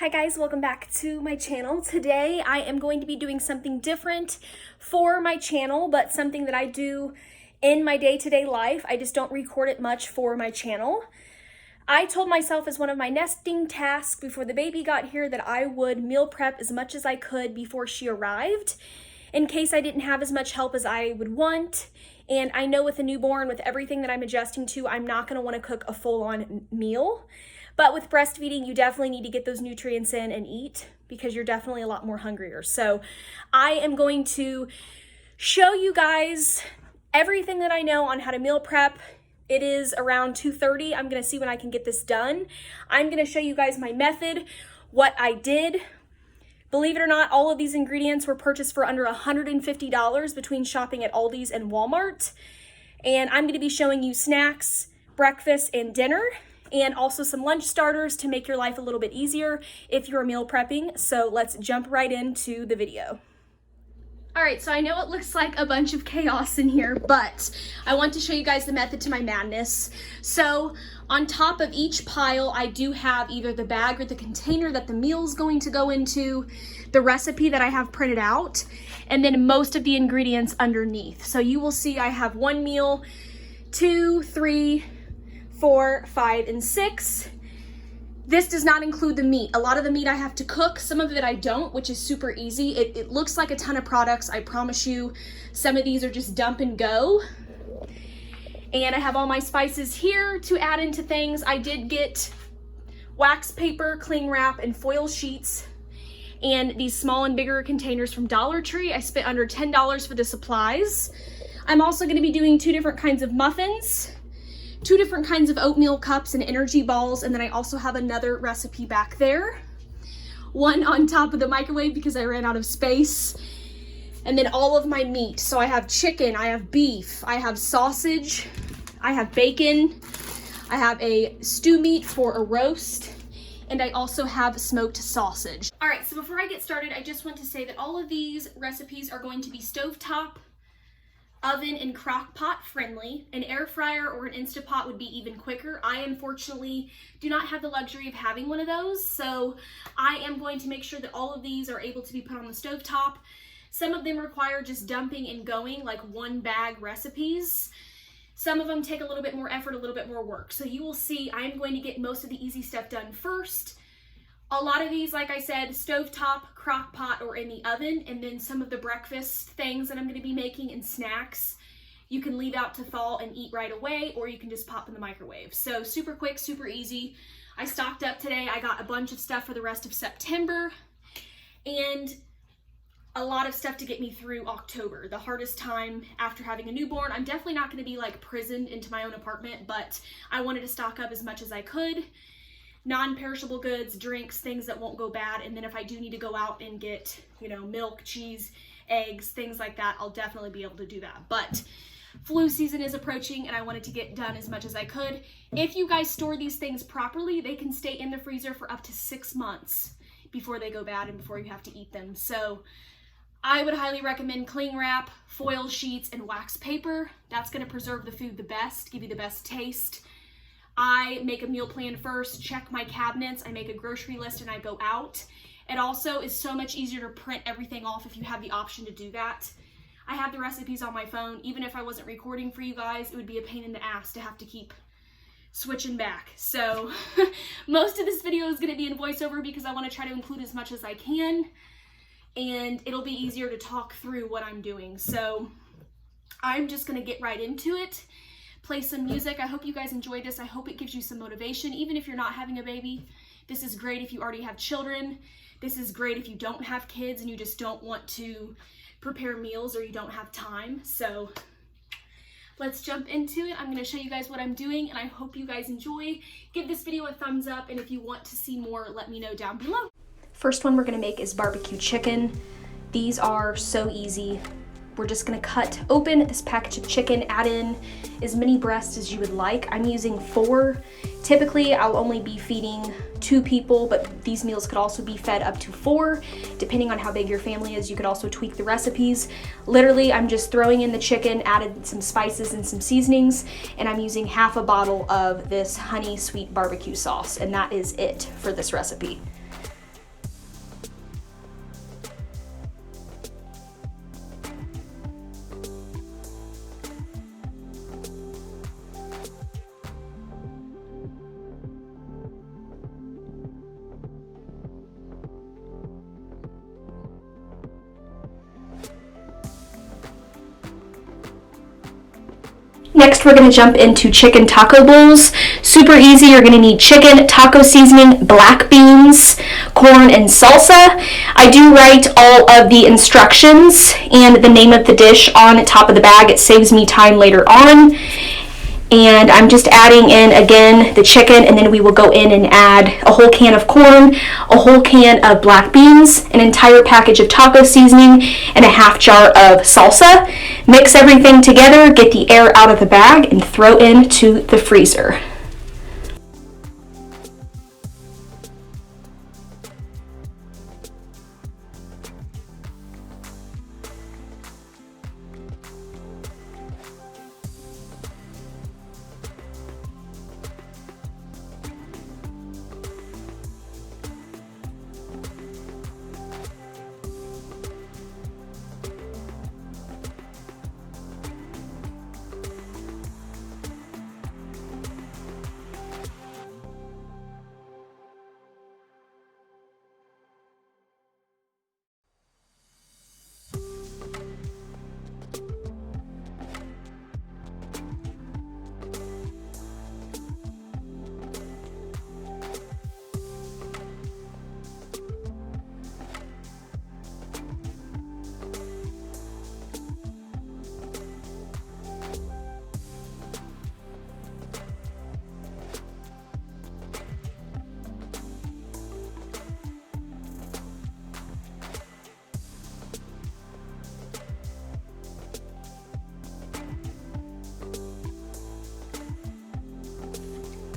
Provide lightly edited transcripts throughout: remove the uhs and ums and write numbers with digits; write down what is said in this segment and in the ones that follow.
Hi guys, welcome back to my channel. Today I am going to be doing something different for my channel, but something that I do in my day-to-day life. I just don't record it much for my channel. I told myself as one of my nesting tasks before the baby got here that I would meal prep as much as I could before she arrived, in case I didn't have as much help as I would want. And I know with a newborn, with everything that I'm adjusting to, I'm not going to want to cook a full-on meal. But with breastfeeding, you definitely need to get those nutrients in and eat because you're definitely a lot more hungrier. So I am going to show you guys everything that I know on how to meal prep. It is around 2:30. I'm going to see when I can get this done. I'm going to show you guys my method, what I did. Believe it or not, all of these ingredients were purchased for under $150 between shopping at Aldi's and Walmart. And I'm going to be showing you snacks, breakfast, and dinner, and also some lunch starters to make your life a little bit easier if you're meal prepping. So let's jump right into the video. All right, so I know it looks like a bunch of chaos in here, but I want to show you guys the method to my madness. So on top of each pile, I do have either the bag or the container that the meal is going to go into, the recipe that I have printed out, and then most of the ingredients underneath. So you will see I have 1 meal, 2, 3, 4, 5, and 6. This does not include the meat. A lot of the meat I have to cook. Some of it I don't, which is super easy. It looks like a ton of products. I promise you, some of these are just dump and go. And I have all my spices here to add into things. I did get wax paper, cling wrap, and foil sheets, and these small and bigger containers from Dollar Tree. I spent under $10 for the supplies. I'm also gonna be doing 2 different kinds of muffins, 2 different kinds of oatmeal cups and energy balls, and then I also have another recipe back there. One on top of the microwave because I ran out of space. And then all of my meat. So I have chicken, I have beef, I have sausage, I have bacon, I have a stew meat for a roast, and I also have smoked sausage. All right, so before I get started, I just want to say that all of these recipes are going to be stovetop, oven, and crock pot friendly. An air fryer or an Instapot would be even quicker. I unfortunately do not have the luxury of having one of those, so I am going to make sure that all of these are able to be put on the stovetop. Some of them require just dumping and going, like 1 bag recipes. Some of them take a little bit more effort, a little bit more work. So you will see I'm going to get most of the easy stuff done first. A lot of these, like I said, stovetop, crock pot, or in the oven, and then some of the breakfast things that I'm going to be making and snacks, you can leave out to thaw and eat right away, or you can just pop in the microwave. So super quick, super easy. I stocked up today. I got a bunch of stuff for the rest of September, and a lot of stuff to get me through October, the hardest time after having a newborn. I'm definitely not going to be like prisoned into my own apartment, but I wanted to stock up as much as I could. Non-perishable goods, drinks, things that won't go bad, and then if I do need to go out and get, you know, milk, cheese, eggs, things like that, I'll definitely be able to do that. But flu season is approaching and I wanted to get done as much as I could. If you guys store these things properly, they can stay in the freezer for up to 6 months before they go bad and before you have to eat them. So I would highly recommend cling wrap, foil sheets, and wax paper. That's going to preserve the food the best, give you the best taste. I make a meal plan first, check my cabinets, I make a grocery list, and I go out. It also is so much easier to print everything off if you have the option to do that. I have the recipes on my phone. Even if I wasn't recording for you guys, it would be a pain in the ass to have to keep switching back. So most of this video is going to be in voiceover because I want to try to include as much as I can, and it'll be easier to talk through what I'm doing. So I'm just going to get right into it. Play some music. I hope you guys enjoy this. I hope it gives you some motivation. Even if you're not having a baby, this is great if you already have children. This is great if you don't have kids and you just don't want to prepare meals or you don't have time. So let's jump into it. I'm going to show you guys what I'm doing and I hope you guys enjoy. Give this video a thumbs up, and if you want to see more, let me know down below. First one we're going to make is barbecue chicken. These are so easy. We're just gonna cut open this package of chicken, add in as many breasts as you would like. I'm using 4. Typically, I'll only be feeding 2 people, but these meals could also be fed up to 4. Depending on how big your family is, you could also tweak the recipes. Literally, I'm just throwing in the chicken, added some spices and some seasonings, and I'm using half a bottle of this honey sweet barbecue sauce, and that is it for this recipe. Next, we're going to jump into chicken taco bowls. Super easy. You're going to need chicken, taco seasoning, black beans, corn, and salsa. I do write all of the instructions and the name of the dish on top of the bag. It saves me time later on. And I'm just adding in, again, the chicken, and then we will go in and add a whole can of corn, a whole can of black beans, an entire package of taco seasoning, and a half jar of salsa. Mix everything together, get the air out of the bag, and throw into the freezer.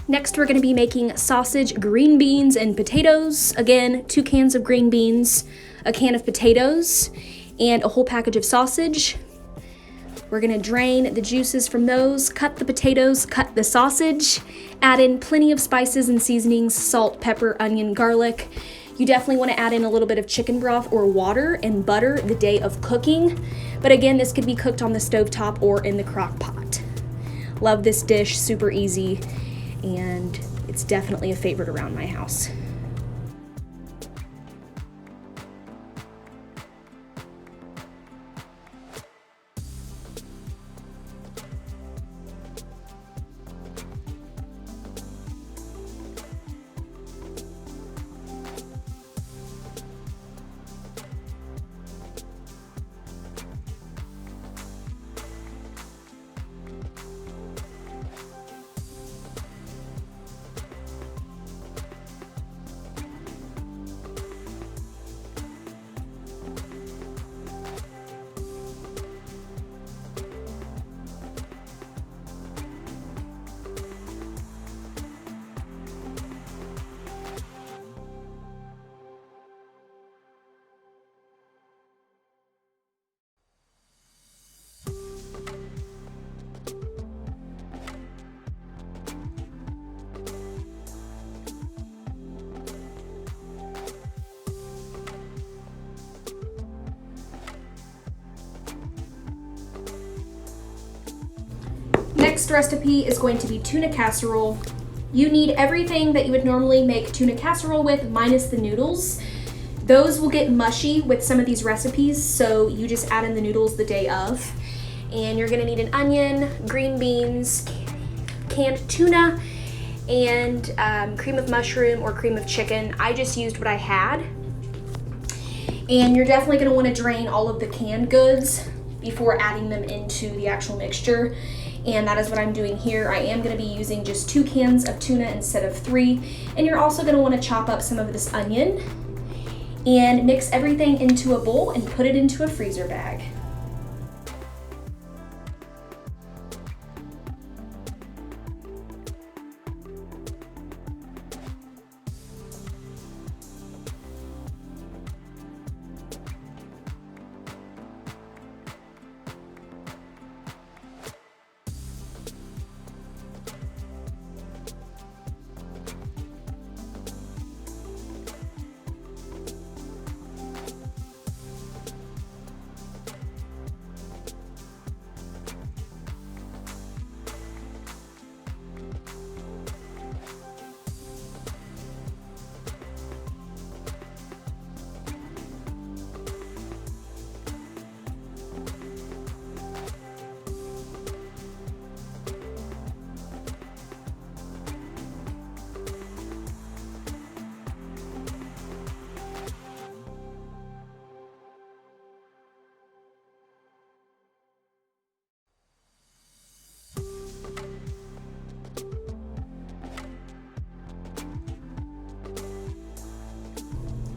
Next, we're going to be making sausage, green beans, and potatoes. Again, 2 cans of green beans, a can of potatoes, and a whole package of sausage. We're going to drain the juices from those, cut the potatoes, cut the sausage, add in plenty of spices and seasonings, salt, pepper, onion, garlic. You definitely want to add in a little bit of chicken broth or water and butter the day of cooking. But again, this could be cooked on the stovetop or in the crock pot. Love this dish, super easy, and it's definitely a favorite around my house. Next recipe is going to be tuna casserole. You need everything that you would normally make tuna casserole with, minus the noodles. Those will get mushy with some of these recipes, so you just add in the noodles the day of. And you're gonna need an onion, green beans, canned tuna, and cream of mushroom or cream of chicken. I just used what I had. And you're definitely gonna wanna drain all of the canned goods before adding them into the actual mixture. And that is what I'm doing here. I am gonna be using just 2 cans of tuna instead of 3. And you're also gonna wanna chop up some of this onion and mix everything into a bowl and put it into a freezer bag.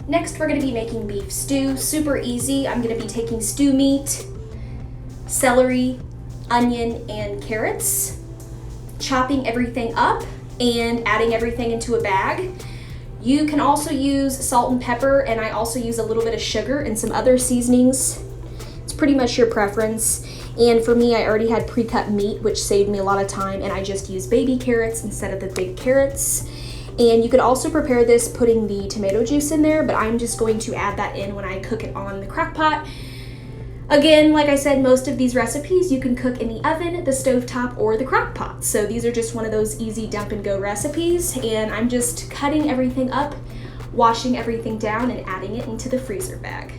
Next, we're gonna be making beef stew. Super easy. I'm gonna be taking stew meat, celery, onion, and carrots, chopping everything up and adding everything into a bag. You can also use salt and pepper, and I also use a little bit of sugar and some other seasonings. It's pretty much your preference. And for me, I already had pre-cut meat, which saved me a lot of time, and I just used baby carrots instead of the big carrots. And you could also prepare this putting the tomato juice in there, but I'm just going to add that in when I cook it on the crock pot. Again, like I said, most of these recipes you can cook in the oven, the stovetop, or the crock pot. So these are just one of those easy dump and go recipes, and I'm just cutting everything up, washing everything down, and adding it into the freezer bag.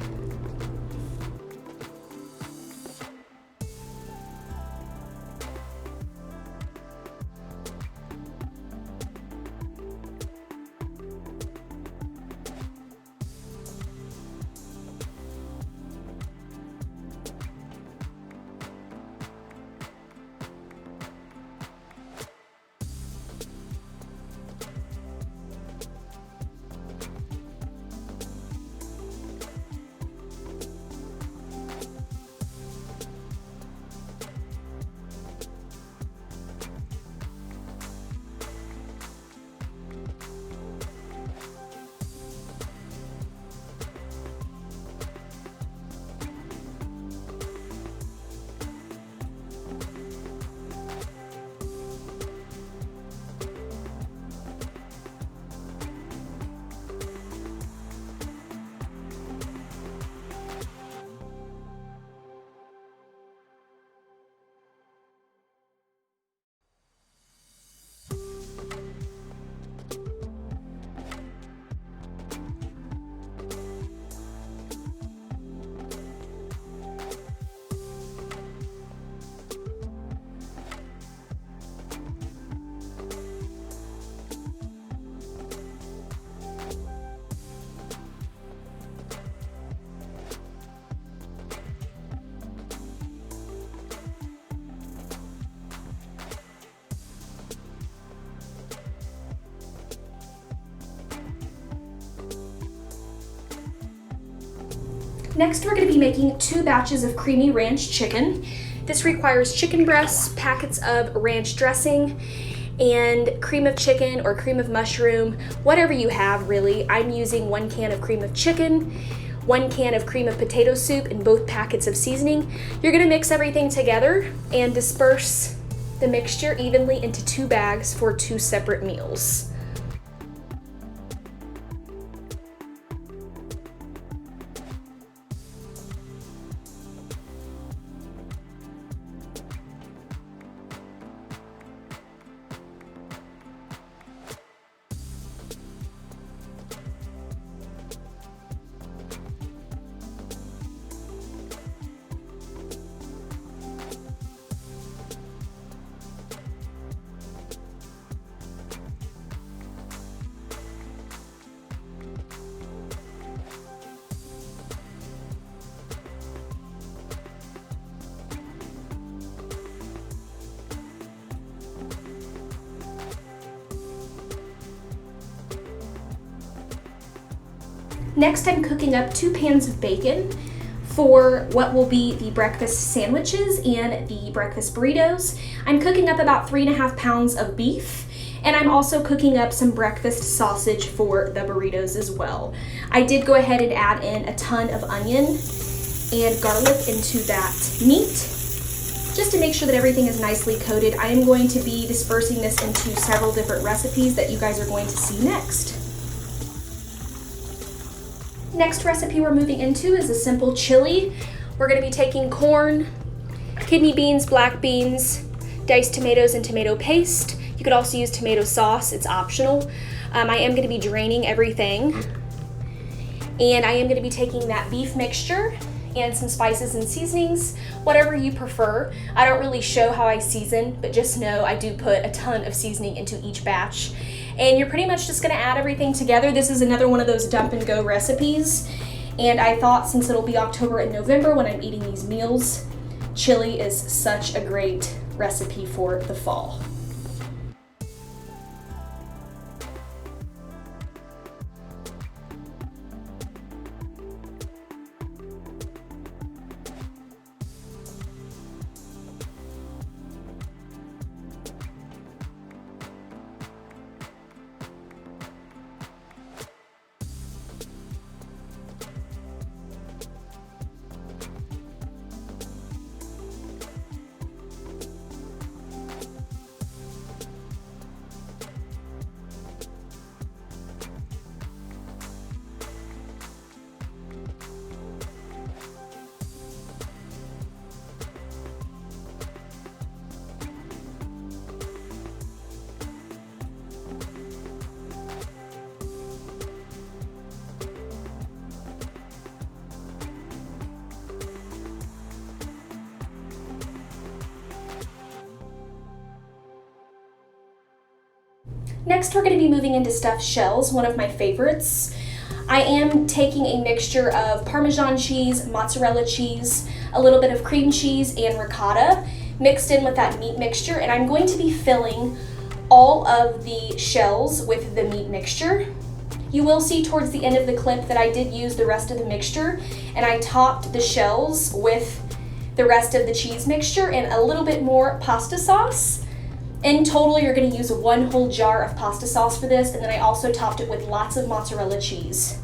Next, we're going to be making 2 batches of creamy ranch chicken. This requires chicken breasts, packets of ranch dressing, and cream of chicken or cream of mushroom, whatever you have really. I'm using 1 can of cream of chicken, 1 can of cream of potato soup, and both packets of seasoning. You're going to mix everything together and disperse the mixture evenly into 2 bags for 2 separate meals. Next, I'm cooking up 2 pans of bacon for what will be the breakfast sandwiches and the breakfast burritos. I'm cooking up about 3.5 pounds of beef, and I'm also cooking up some breakfast sausage for the burritos as well. I did go ahead and add in a ton of onion and garlic into that meat, just to make sure that everything is nicely coated. I am going to be dispersing this into several different recipes that you guys are going to see next. Next recipe we're moving into is a simple chili. We're going to be taking corn, kidney beans, black beans, diced tomatoes, and tomato paste. You could also use tomato sauce, it's optional. I am going to be draining everything. And I am going to be taking that beef mixture and some spices and seasonings, whatever you prefer. I don't really show how I season, but just know I do put a ton of seasoning into each batch. And you're pretty much just gonna add everything together. This is another one of those dump and go recipes. And I thought, since it'll be October and November when I'm eating these meals, chili is such a great recipe for the fall. Next, we're going to be moving into stuffed shells, one of my favorites. I am taking a mixture of Parmesan cheese, mozzarella cheese, a little bit of cream cheese, and ricotta mixed in with that meat mixture, and I'm going to be filling all of the shells with the meat mixture. You will see towards the end of the clip that I did use the rest of the mixture, and I topped the shells with the rest of the cheese mixture and a little bit more pasta sauce. In total, you're going to use 1 whole jar of pasta sauce for this, and then I also topped it with lots of mozzarella cheese.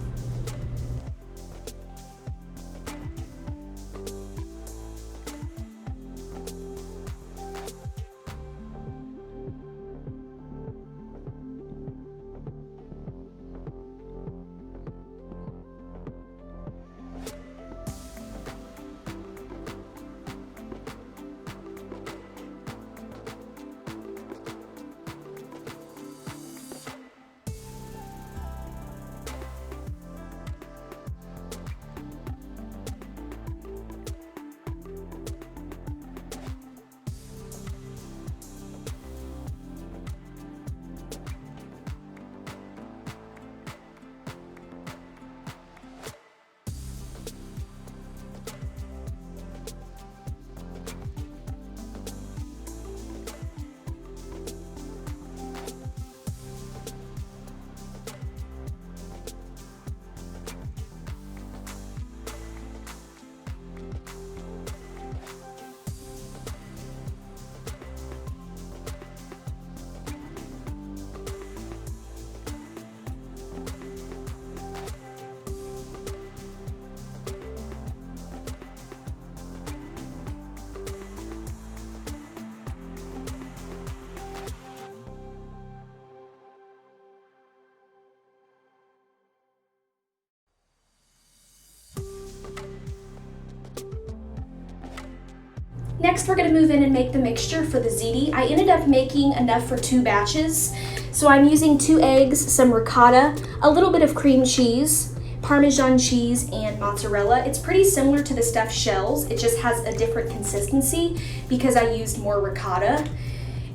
Next, we're going to move in and make the mixture for the ziti. I ended up making enough for 2 batches. So I'm using 2 eggs, some ricotta, a little bit of cream cheese, Parmesan cheese, and mozzarella. It's pretty similar to the stuffed shells. It just has a different consistency because I used more ricotta.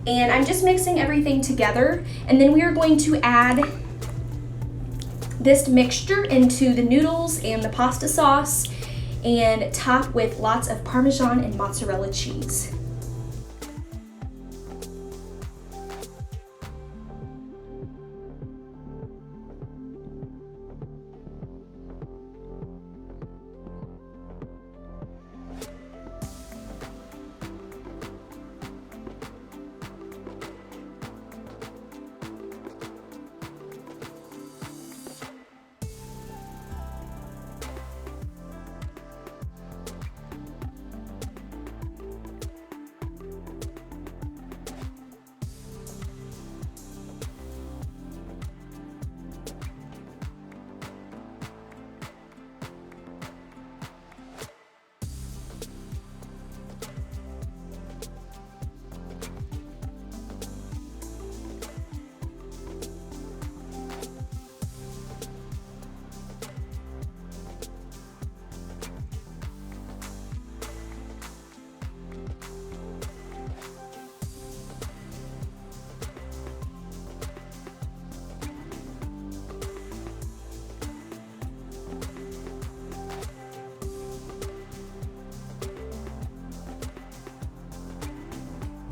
And I'm just mixing everything together. And then we are going to add this mixture into the noodles and the pasta sauce, and top with lots of Parmesan and mozzarella cheese.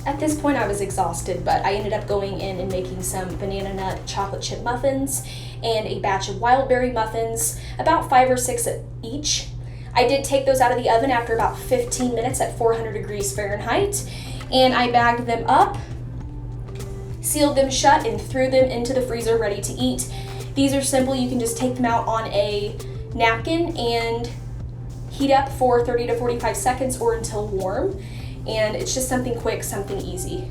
At this point I was exhausted, but I ended up going in and making some banana nut chocolate chip muffins and a batch of wild berry muffins, about 5 or 6 each. I did take those out of the oven after about 15 minutes at 400 degrees Fahrenheit, and I bagged them up, sealed them shut, and threw them into the freezer ready to eat. These are simple. You can just take them out on a napkin and heat up for 30 to 45 seconds or until warm. And it's just something quick, something easy.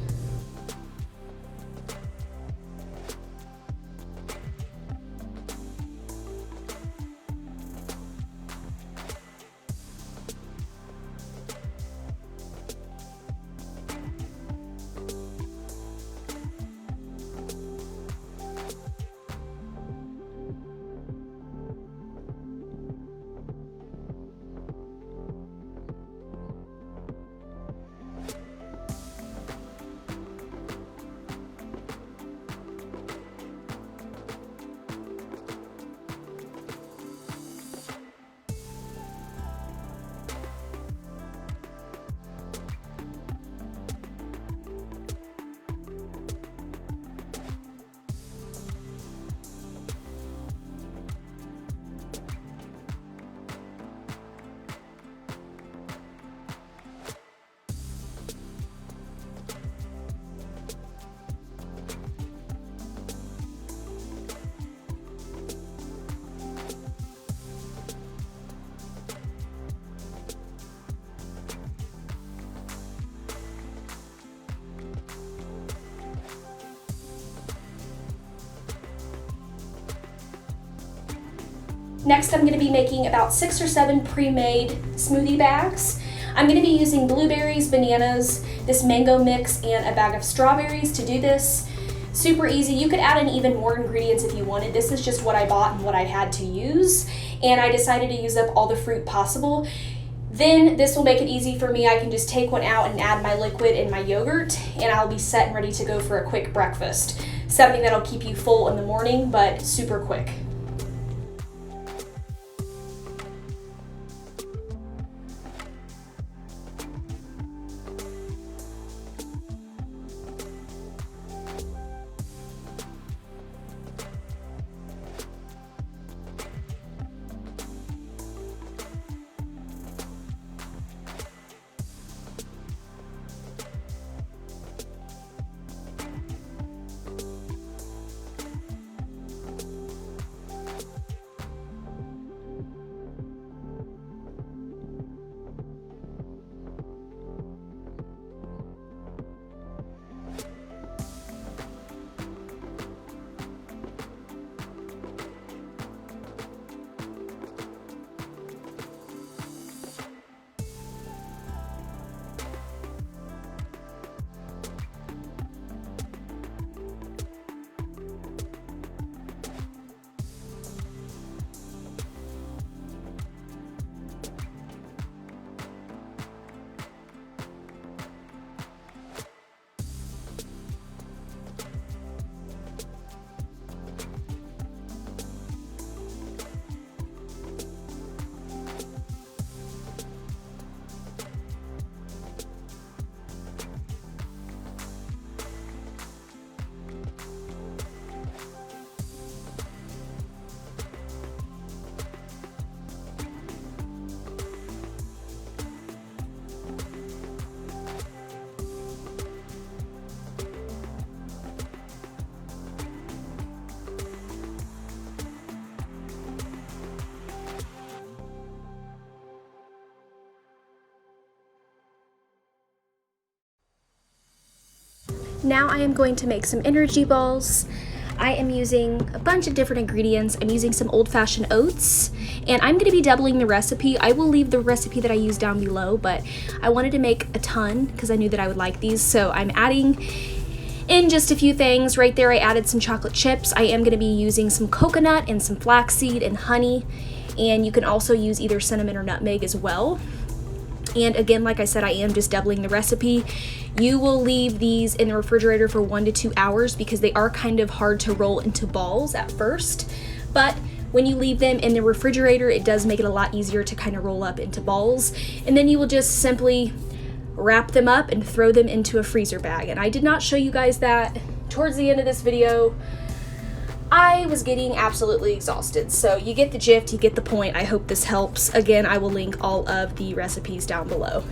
Next, I'm going to be making about 6 or 7 pre-made smoothie bags. I'm going to be using blueberries, bananas, this mango mix, and a bag of strawberries to do this. Super easy. You could add in even more ingredients if you wanted. This is just what I bought and what I had to use, and I decided to use up all the fruit possible. Then this will make it easy for me. I can just take one out and add my liquid and my yogurt, and I'll be set and ready to go for a quick breakfast. Something that'll keep you full in the morning, but super quick. Now I am going to make some energy balls. I am using a bunch of different ingredients. I'm using some old-fashioned oats, and I'm going to be doubling the recipe. I will leave the recipe that I use down below, but I wanted to make a ton because I knew that I would like these, so I'm adding in just a few things. Right there I added some chocolate chips. I am going to be using some coconut and some flaxseed and honey, and you can also use either cinnamon or nutmeg as well. And again, like I said, I am just doubling the recipe. You will leave these in the refrigerator for 1 to 2 hours because they are kind of hard to roll into balls at first. But when you leave them in the refrigerator, it does make it a lot easier to kind of roll up into balls. And then you will just simply wrap them up and throw them into a freezer bag. And I did not show you guys that towards the end of this video. I was getting absolutely exhausted, so you get the gist, you get the point. I hope this helps. Again, I will link all of the recipes down below.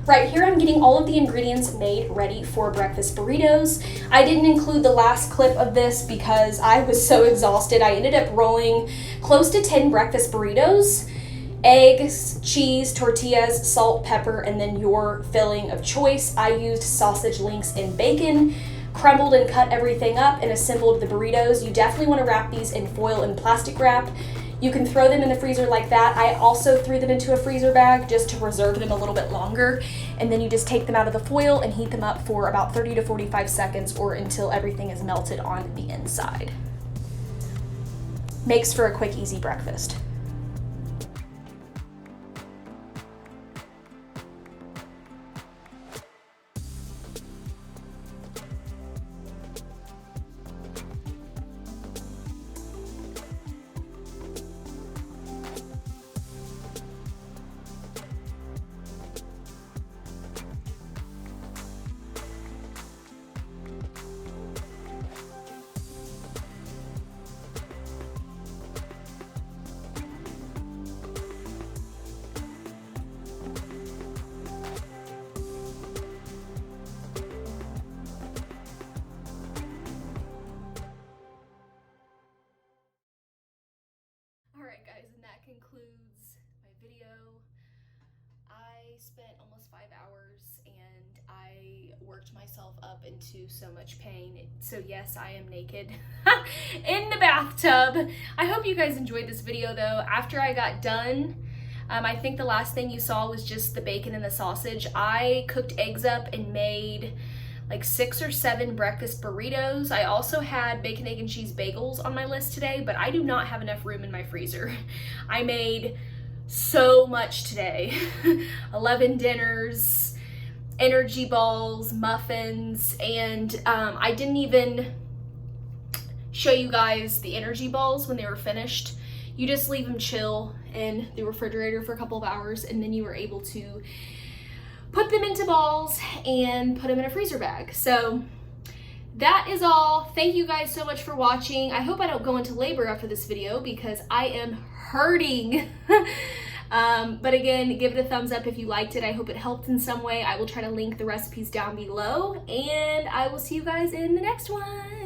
Right here, I'm getting all of the ingredients made ready for breakfast burritos. I didn't include the last clip of this because I was so exhausted. I ended up rolling close to 10 breakfast burritos, eggs, cheese, tortillas, salt, pepper, and then your filling of choice. I used sausage links and bacon, crumbled and cut everything up and assembled the burritos. You definitely want to wrap these in foil and plastic wrap. You can throw them in the freezer like that. I also threw them into a freezer bag just to preserve them a little bit longer. And then you just take them out of the foil and heat them up for about 30 to 45 seconds or until everything is melted on the inside. Makes for a quick, easy breakfast. Alright guys, and that concludes my video. I spent almost 5 hours and I worked myself up into so much pain. So yes, I am naked in the bathtub. I hope you guys enjoyed this video though. After I got done, I think the last thing you saw was just the bacon and the sausage. I cooked eggs up and made like 6 or 7 breakfast burritos. I also had bacon, egg, and cheese bagels on my list today, but I do not have enough room in my freezer. I made so much today. 11 dinners, energy balls, muffins, and I didn't even show you guys the energy balls when they were finished. You just leave them chill in the refrigerator for a couple of hours, and then you were able to put them into balls and put them in a freezer bag. So that is all. Thank you guys so much for watching. I hope I don't go into labor after this video because I am hurting. But again, give it a thumbs up if you liked it. I hope it helped in some way. I will try to link the recipes down below, and I will see you guys in the next one.